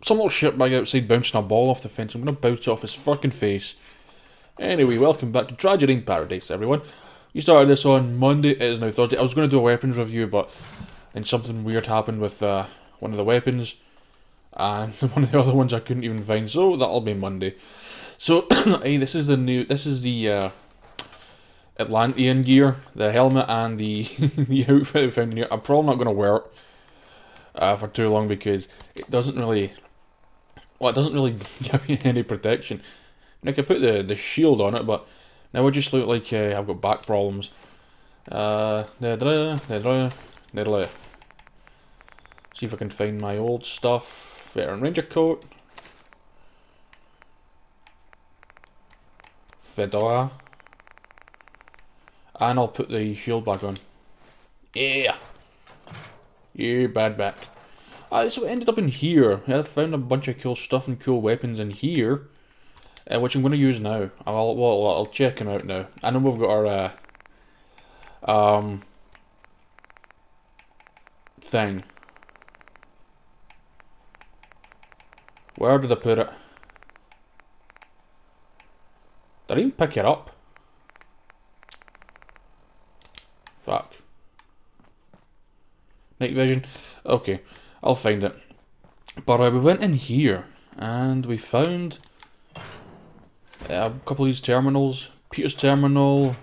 some little shitbag outside bouncing a ball off the fence. I'm going to bounce it off his fucking face. Anyway, welcome back to Tragedy in Paradise, everyone. We started this on Monday. It is now Thursday. I was going to do a weapons review, but then something weird happened with one of the weapons, and one of the other ones I couldn't even find. So that'll be Monday. So hey, this is the Atlantean gear, the helmet and the the outfit I found in here. I'm probably not going to wear it for too long because it doesn't really give you any protection. And I could put the shield on it, but now I just look like I've got back problems. See if I can find my old stuff. Veteran Ranger coat. Fedora. And I'll put the shield back on. Yeah! Yeah, bad back. So it ended up in here. I found a bunch of cool stuff and cool weapons in here, which I'm going to use now. I'll check them out now. I know we've got our thing. Where did I put it? Did I even pick it up? Fuck. Night vision. Okay, I'll find it. But we went in here and we found a couple of these terminals. Peter's terminal.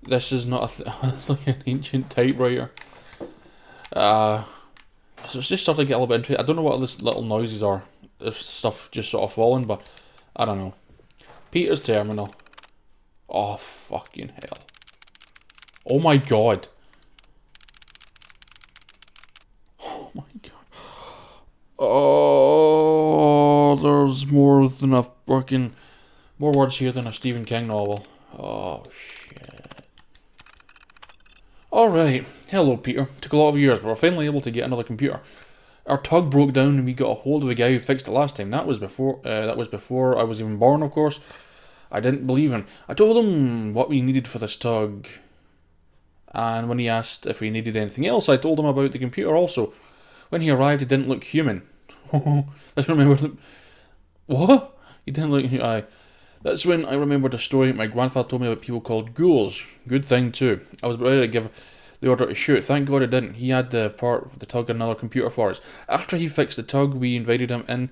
This is not a it's like an ancient typewriter. So it's just starting to get a little bit into it. I don't know what all these little noises are. There's stuff just sort of falling, but I don't know. Peter's terminal. Oh, fucking hell. Oh my god. Oh my god. Oh, there's more than a fucking... More words here than a Stephen King novel. Oh, shit. Alright. Hello, Peter. Took a lot of years, but we're finally able to get another computer. Our tug broke down and we got a hold of the guy who fixed it last time. That was before I was even born, of course. I didn't believe him. I told him what we needed for this tug. And when he asked if we needed anything else, I told him about the computer also. When he arrived, he didn't look human. That's when I remembered. What? He didn't look human. That's when I remembered a story my grandfather told me about people called ghouls. Good thing too. I was ready to give the order to shoot. Thank God I didn't. He had the part of the tug and another computer for us. After he fixed the tug, we invited him and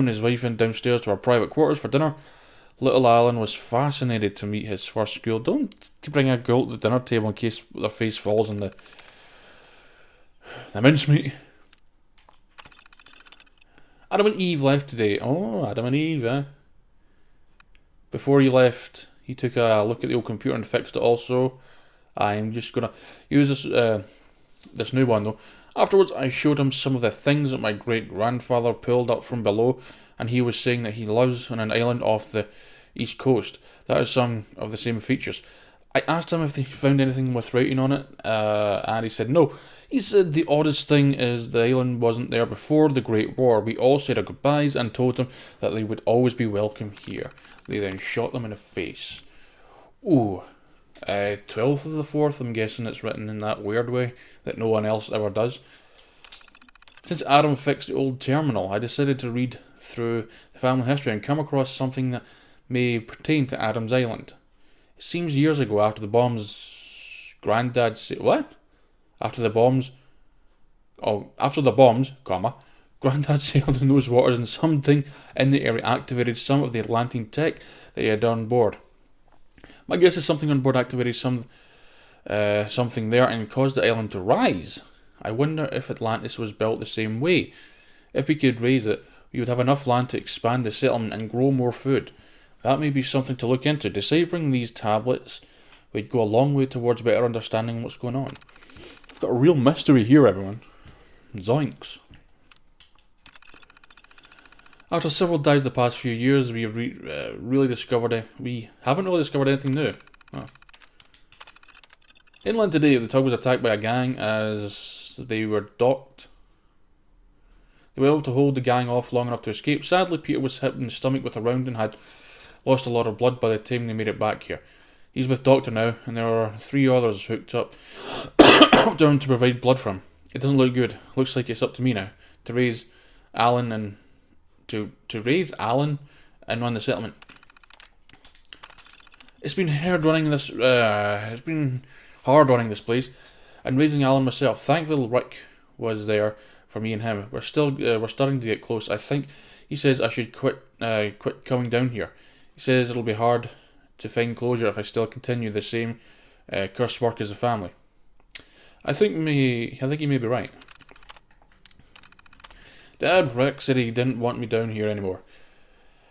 his wife in downstairs to our private quarters for dinner. Little Alan was fascinated to meet his first school. Don't bring a girl to the dinner table in case their face falls in the mincemeat. Adam and Eve left today. Oh, Adam and Eve, eh? Before he left, he took a look at the old computer and fixed it also. I'm just going to use this new one though. Afterwards, I showed him some of the things that my great-grandfather pulled up from below, and he was saying that he lives on an island off the east coast. That has some of the same features. I asked him if he found anything with writing on it, and he said no. He said the oddest thing is the island wasn't there before the Great War. We all said our goodbyes and told them that they would always be welcome here. They then shot them in the face. Ooh. 12th of the 4th, I'm guessing it's written in that weird way that no one else ever does. Since Adam fixed the old terminal, I decided to read through the family history and come across something that may pertain to Adam's Island. It seems years ago, after the bombs, Granddad said, what? After the bombs, comma, Granddad sailed in those waters and something in the area activated some of the Atlantean tech that he had on board. My guess is something on board activated something there and caused the island to rise. I wonder if Atlantis was built the same way. If we could raise it, we would have enough land to expand the settlement and grow more food. That may be something to look into. Deciphering these tablets would go a long way towards better understanding what's going on. I've got a real mystery here, everyone. Zoinks. After several dives the past few years, we have really discovered it. We haven't really discovered anything new. Oh. Inland today, the tug was attacked by a gang as they were docked. They were able to hold the gang off long enough to escape. Sadly, Peter was hit in the stomach with a round and had lost a lot of blood by the time they made it back here. He's with Doctor now, and there are 3 others hooked up down to provide blood for him. It doesn't look good. Looks like it's up to me now to raise Alan and to raise Alan and run the settlement. It's been hard running this. It's been hard running this place, and raising Alan myself. Thankfully, Rick was there for me and him. We're starting to get close. I think he says I should quit coming down here. He says it'll be hard to find closure if I still continue the same cursed work as a family. I think he may be right. Dad, Rick said he didn't want me down here anymore.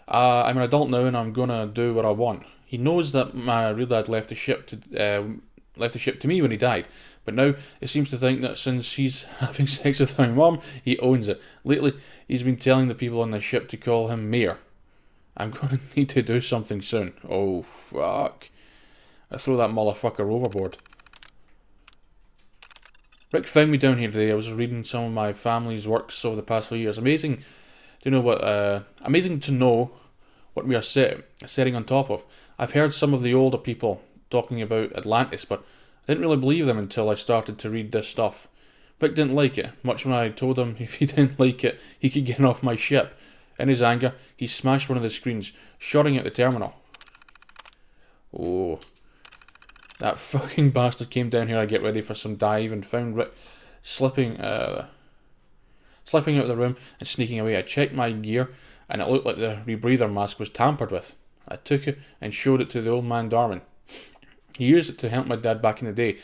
I'm an adult now and I'm gonna do what I want. He knows that my real dad left the ship to me when he died, but now he seems to think that since he's having sex with my mum, he owns it. Lately, he's been telling the people on the ship to call him Mayor. I'm gonna need to do something soon. Oh, fuck. I throw that motherfucker overboard. Rick found me down here today. I was reading some of my family's works over the past few years. Amazing to know what we are setting on top of. I've heard some of the older people talking about Atlantis, but I didn't really believe them until I started to read this stuff. Rick didn't like it, much when I told him if he didn't like it, he could get off my ship. In his anger, he smashed one of the screens, shutting out the terminal. Oh. That fucking bastard came down here to get ready for some dive and found Rick slipping out of the room and sneaking away. I checked my gear and it looked like the rebreather mask was tampered with. I took it and showed it to the old man Darwin. He used it to help my dad back in the day.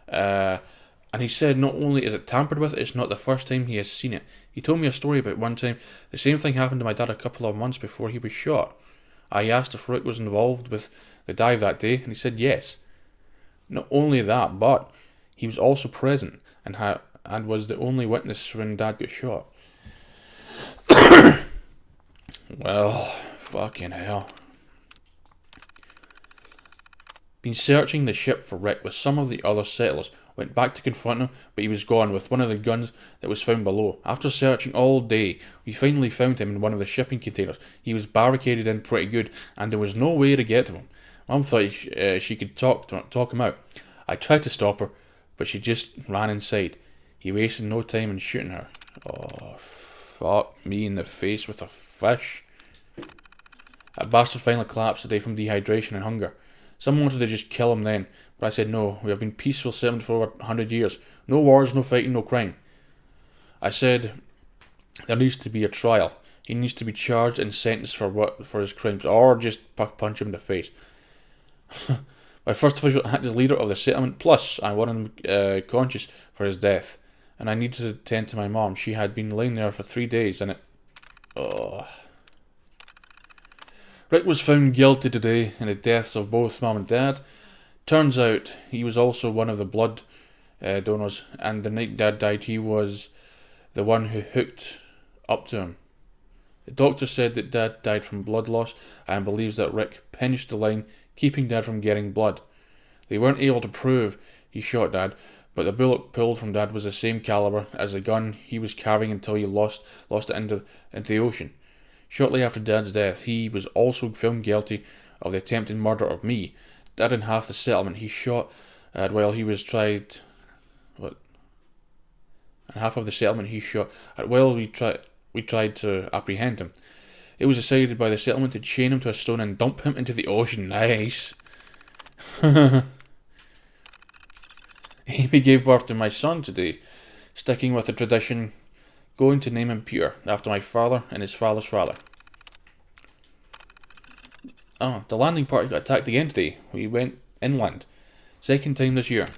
And he said not only is it tampered with, it's not the first time he has seen it. He told me a story about one time the same thing happened to my dad a couple of months before he was shot. I asked if Rick was involved with the dive that day and he said yes. Not only that, but he was also present and was the only witness when Dad got shot. Well, fucking hell. Been searching the ship for Rick with some of the other settlers. Went back to confront him, but he was gone with one of the guns that was found below. After searching all day, we finally found him in one of the shipping containers. He was barricaded in pretty good, and there was no way to get to him. Mum thought she could talk him out. I tried to stop her, but she just ran inside. He wasted no time in shooting her. Oh, fuck me in the face with a fish. That bastard finally collapsed today from dehydration and hunger. Some wanted to just kill him then, but I said no. We have been peaceful settlement for over 100 years. No wars, no fighting, no crime. I said there needs to be a trial. He needs to be charged and sentenced for his crimes, or just punch him in the face. My first official act as leader of the settlement, plus I wanted him conscious for his death. And I needed to attend to my mom. She had been laying there for 3 days and it... Oh. Rick was found guilty today in the deaths of both Mom and Dad. Turns out he was also one of the blood donors, and the night Dad died he was the one who hooked up to him. The doctor said that Dad died from blood loss and believes that Rick pinched the line, keeping Dad from getting blood. They weren't able to prove he shot Dad, but the bullet pulled from Dad was the same caliber as the gun he was carrying until he lost it into the ocean. Shortly after Dad's death, he was also found guilty of the attempted murder of me. Dad and half the settlement he shot while he was tried. What? And half of the settlement he shot while we tried to apprehend him. It was decided by the settlement to chain him to a stone and dump him into the ocean. Nice. Amy gave birth to my son today, sticking with the tradition, going to name him Peter, after my father and his father's father. Oh, the landing party got attacked again today. We went inland. Second time this year.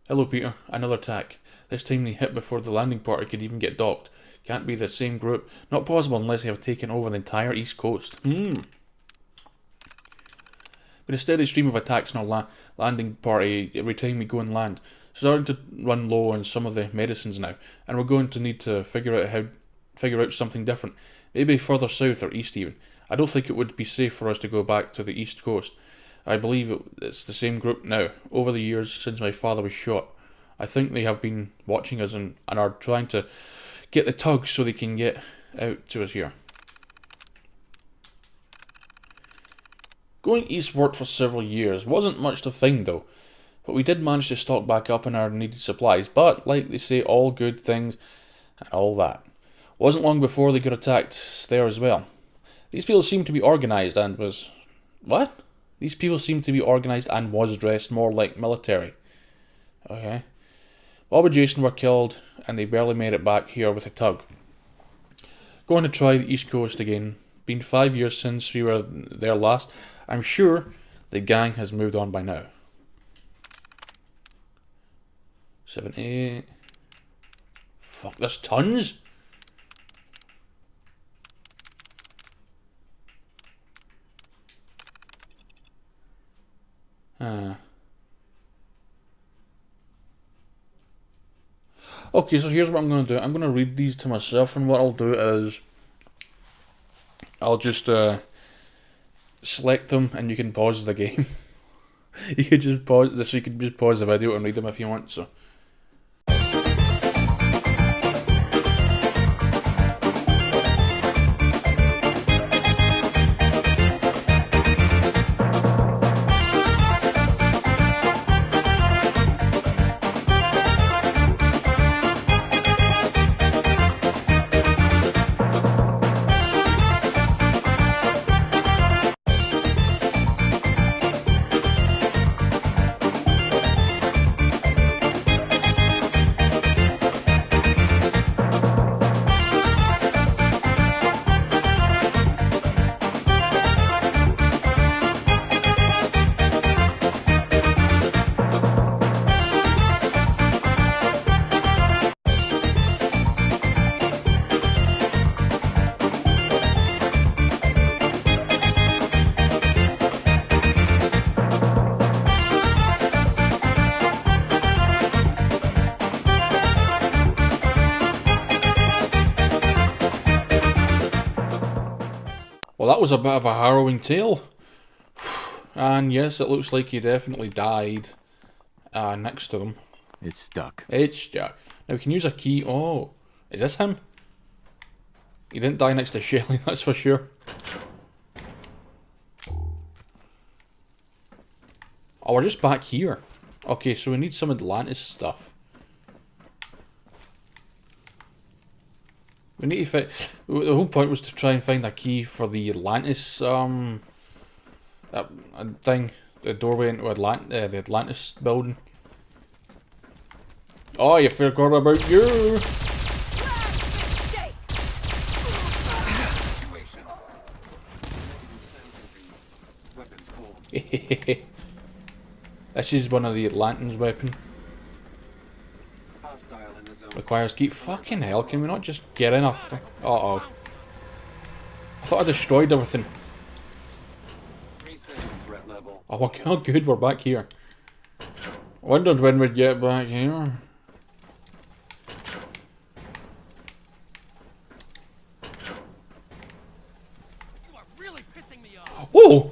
Hello Peter, another attack. This time they hit before the landing party could even get docked. Can't be the same group. Not possible unless they have taken over the entire east coast. Been a steady stream of attacks on our landing party every time we go and land. Starting to run low on some of the medicines now, and we're going to need to figure out something different. Maybe further south or east even. I don't think it would be safe for us to go back to the east coast. I believe it's the same group now. Over the years since my father was shot, I think they have been watching us and are trying to get the tugs so they can get out to us here. Going eastward for several years wasn't much to find though. But we did manage to stock back up on our needed supplies. But, like they say, all good things and all that. Wasn't long before they got attacked there as well. These people seemed to be organised and was... What? These people seemed to be organised and was dressed more like military. Okay. Bob and Jason were killed and they barely made it back here with a tug. Going to try the East Coast again. Been 5 years since we were there last. I'm sure the gang has moved on by now. 78. Fuck, there's tons. Okay, so here's what I'm going to do. I'm going to read these to myself, and what I'll do is I'll just select them, and you can pause the game. You could just pause this. You could just pause the video and read them if you want. So. Well, that was a bit of a harrowing tale. And yes, it looks like he definitely died next to them. It's stuck. It's stuck. Now we can use a key. Oh, is this him? He didn't die next to Shelly, that's for sure. Oh, we're just back here. Okay, so we need some Atlantis stuff. We need to find... The whole point was to try and find a key for the Atlantis, thing. The doorway into the Atlantis building. Oh, you forgot about you! This is one of the Atlantis weapon. Requires key. Fucking hell, can we not just get in a... Uh-oh. I thought I destroyed everything. Oh, how good we're back here. Wondered when we'd get back here. You are really pissing me off. Whoa!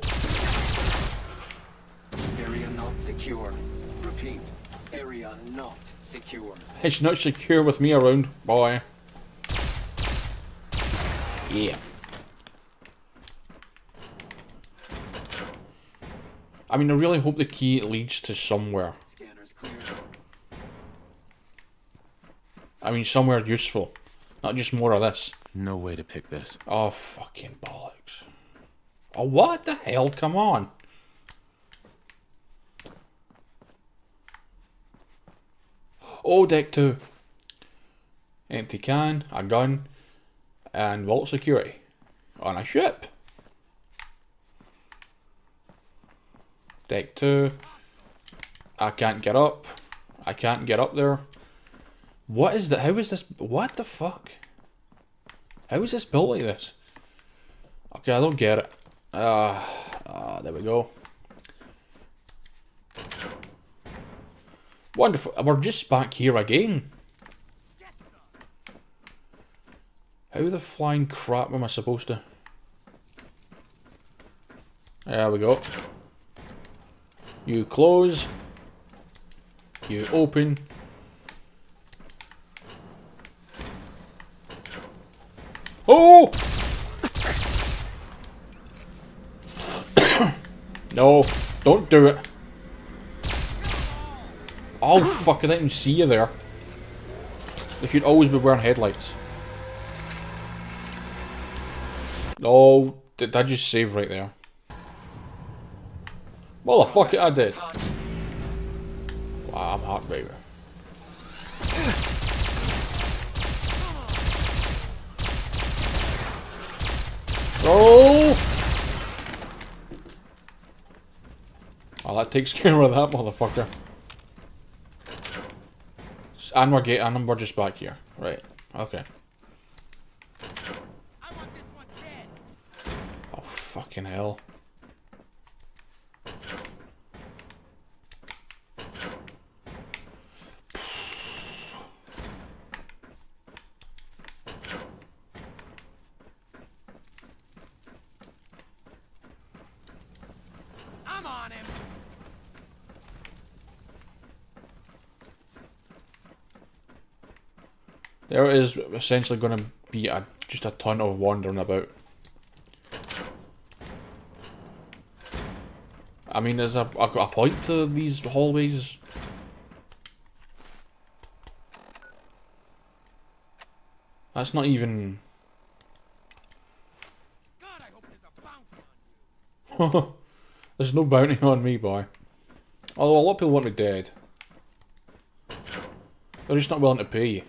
Area not secure. Repeat. Area not secure. It's not secure with me around, boy. Yeah. I mean, I really hope the key leads to somewhere. Scanners clear. I mean, somewhere useful. Not just more of this. No way to pick this. Oh, fucking bollocks. Oh, what the hell? Come on. Oh, deck 2. Empty can, a gun, and vault security. On a ship. Deck 2. I can't get up. I can't get up there. What is that? How is this? What the fuck? How is this built like this? Okay, I don't get it. There we go. Wonderful. We're just back here again. How the flying crap am I supposed to... There we go. You close. You open. Oh! No, don't do it. Oh fuck, I didn't even see you there. They should always be wearing headlights. Oh, did I just save right there? Well, the fuck it, I did. Wow, I'm hot, baby. Oh! Well, that takes care of that motherfucker. And we're just back here. Right. Okay. I want this one dead. Oh, fucking hell. I'm on him. There is essentially going to be just a ton of wandering about. I mean, there's a point to these hallways. That's not even... God, I hope there's a bounty on you. There's no bounty on me, boy. Although a lot of people want me dead. They're just not willing to pay you.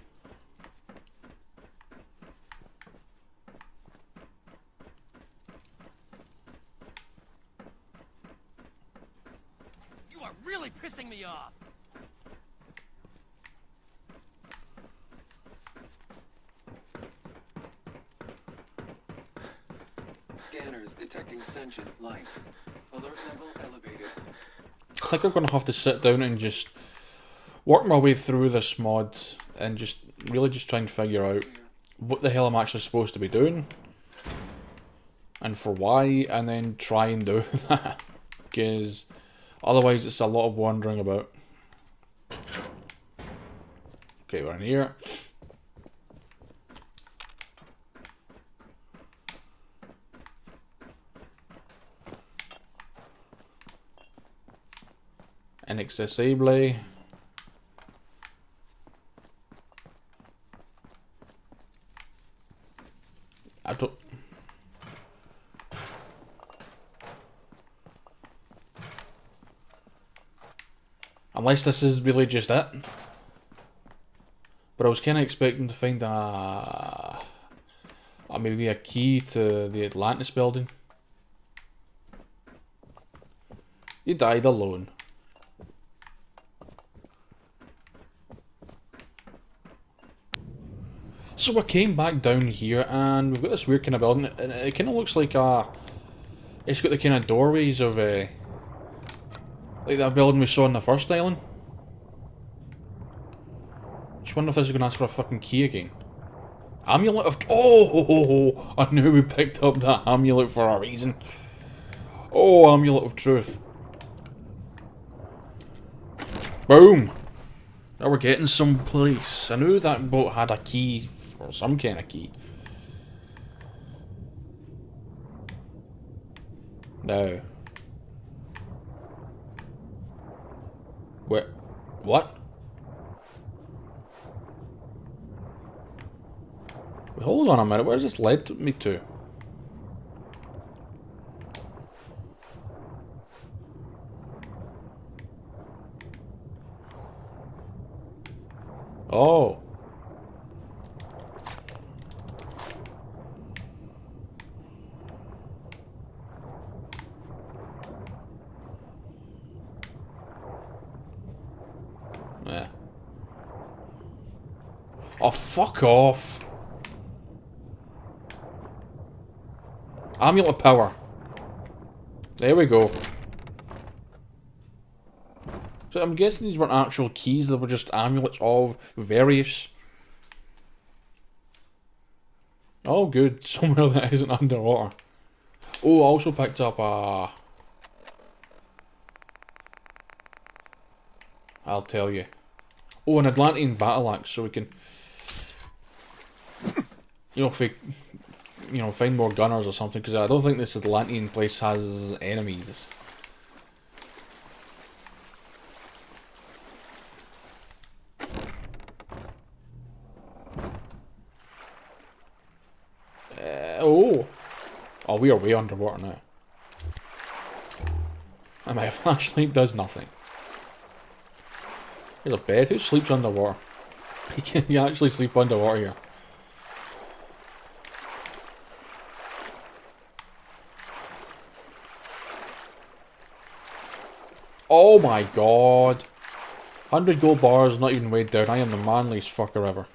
You are really pissing me off. Scanners detecting sentient life. Alert level elevated. I think I'm going to have to sit down and just work my way through this mod and just really just try and figure out what the hell I'm actually supposed to be doing and for why, and then try and do that, because otherwise it's a lot of wandering about. Okay, we're in here. Inaccessible. I don't... Unless this is really just it. But I was kind of expecting to find maybe a key to the Atlantis building. You died alone. So I came back down here and we've got this weird kind of building, and it kind of looks like it's got the kind of doorways of like that building we saw in the first island. Just wonder if this is going to ask for a fucking key again. Amulet of... Oh! I knew we picked up that amulet for a reason. Oh, Amulet of Truth. Boom! Now we're getting someplace. I knew that boat had a key, or some kind of key. No. Where? What? Wait, hold on a minute, where's this led me to? Oh. Yeah. Oh, fuck off. Amulet of Power. There we go. So I'm guessing these weren't actual keys, they were just amulets of various... Oh good, somewhere that isn't underwater. Oh, I also picked up a... I'll tell you. Oh, an Atlantean battle axe, so we can... You know, if we... You know, find more gunners or something, because I don't think this Atlantean place has enemies. Oh! Oh, we are way underwater now. And my flashlight does nothing. There's a bed. Who sleeps underwater? You actually sleep underwater here. Oh my god. 100 gold bars, not even weighed down. I am the manliest fucker ever.